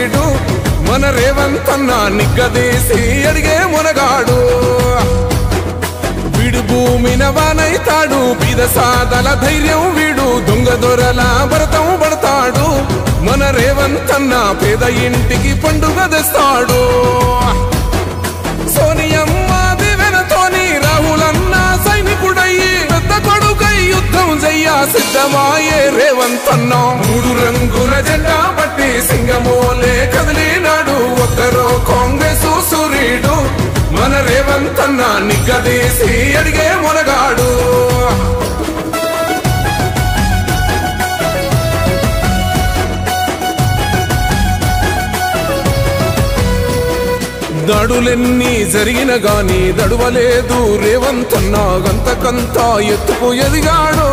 సూరీడు మన రేవంతన్న నిగ్గదీసి అడిగే మునగాడు వీడు భూమిన వానైతాడు బీద సాదల ధైర్యం వీడు దొంగ దొరల భరతం పడతాడు మన రేవంతన్న పేద ఇంటికి పండుగ తెస్తాడు సోనియమ్మ దివెనతోని రాహులన్న సైనికుడయ్యి పెద్ద కొడుకై యుద్ధం చెయ్య సిద్ధమాయే రేవంతన్న మూడు రంగుల జెండా పట్టి సింగమోలే కదిలినాడు ఒక్కరో కాంగ్రెస్ సూరీడు మన రేవంతన్న నిగ్గదీసి అడిగే మునగాడు దాడులెన్ని జరిగిన గాని దడువలేదు రేవంతన్న గంతకంత ఎత్తుకు ఎదిగాడు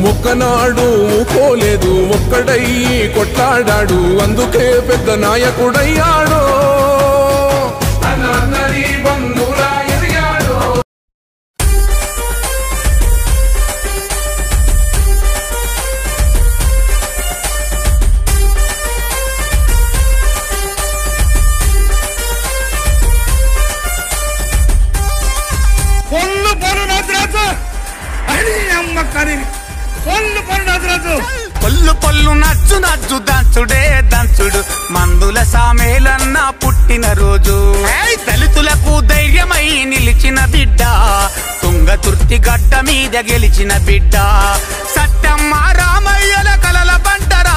ఒక్కనాడు పోలేదు ఒక్కడయ్యి కొట్లాడాడు అందుకే పెద్ద నాయకుడయ్యాడు పొల్లు పొల్లు నచ్చు నచ్చు దంచుడే దంచుడు మందుల సామేలన్న పుట్టిన రోజు దళితులకు ధైర్యమై నిలిచిన బిడ్డ తుంగతుర్తి గడ్డ మీద గెలిచిన బిడ్డ సత్యమ్మ రామయ్యల కలల పంటరా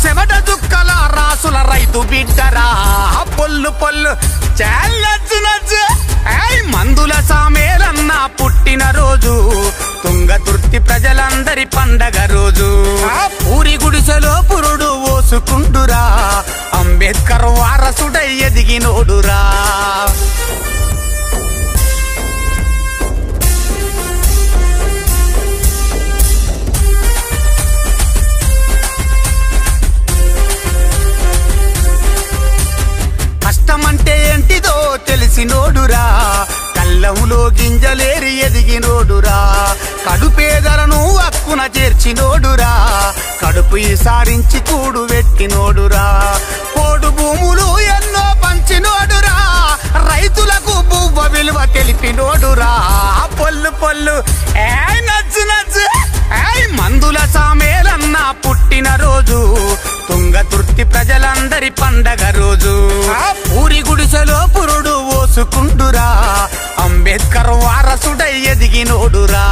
చెమట దుక్కల రాసుల రైతు బిడ్డరా పొల్లు పొల్లు నచ్చు నచ్చు మందుల సామేలన్న పుట్టిన రోజు తుంగతుర్తి ప్రజలందరి పండగ రోజు ఊరి గుడిసెలో పురుడు ఓసుకుండురా అంబేద్కర్ వారసుడై ఎదిగినోడురా కష్టమంటే ఏంటిదో తెలిసినోడురా కళ్ళములో గింజలేరి ఎదిగినోడురా కడుపేదలను హక్కున చేర్చినోడురా కడుపు ఈసారించి కూడు పెట్టినోడురా కోడు భూములు ఎన్నో పంచినోడురా రైతులకు భూవ విలువ తెలిపినోడురా పొల్లు పొల్లు నచ్చు నచ్చు మందుల సామేలన్న పుట్టిన రోజు తుంగతుర్తి ప్రజలందరి పండగ రోజు ఊరి గుడిసెలో పురుడు ఓసుకుండురా అంబేద్కర్ వారసుడై ఎదిగినోడురా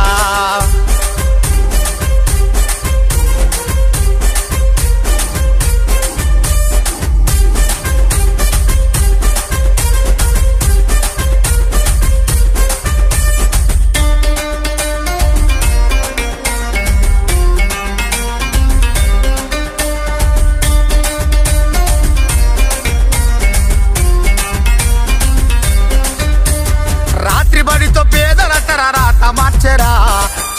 మార్చరా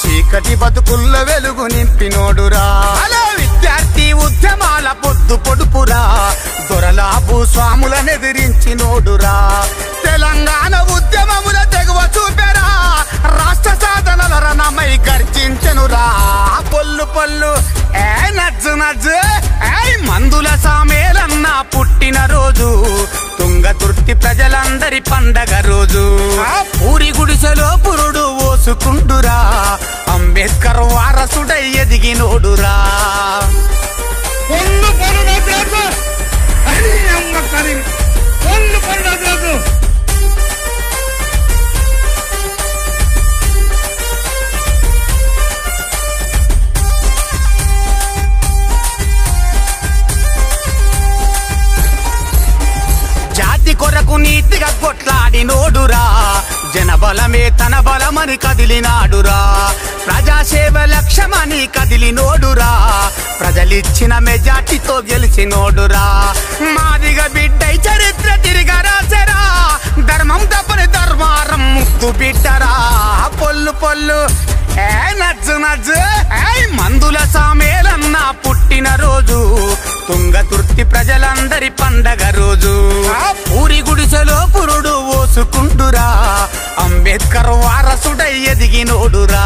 చీకటి బతుకుల్ల వెలుగు నింపినోడురా విద్యార్థి ఉద్యమాల పొద్దు పొడుపురా దొరల భూస్వాములను ఎదిరించినోడురా తెలంగాణ ఉద్యమముల తెగువ చూపెరా రాష్ట్ర సాధనల రణమై గర్జించెనురా పొల్లు పొల్లు నచ్చు నచ్చు మందుల సామేలన్న పుట్టిన రోజు తుంగతుర్తి ప్రజలందరి పండగ రోజు ఊరి గుడిసెలో పురుడు ఓసుకుండురా అంబేద్కర్ వారసుడై ఎదిగినోడురా జాతి కొరకు నీతిగా కొట్లాడినోడురా జనబలమే తన బలమని కదిలినాడురా ప్రజాసేవ లక్ష్యమని కదిలినోడురా ప్రజలిచ్చిన మెజార్టీతో గెలిచినోడురా మాదిగ బిడ్డై చరిత్ర తిరిగా రాసరా ధర్మం తప్పని ధర్మారం ముక్తు బిడ్డరా పొల్లు పొల్లు నచ్చు నచ్చు మందుల సామేలన్న పుట్టిన రోజు తుంగతుర్తి ప్రజలందరి పండగ రోజు ఊరి గుడిసెలో పురుడు ఓసుకుండురా అంబేద్కర్ వారసుడై ఎదిగినోడురా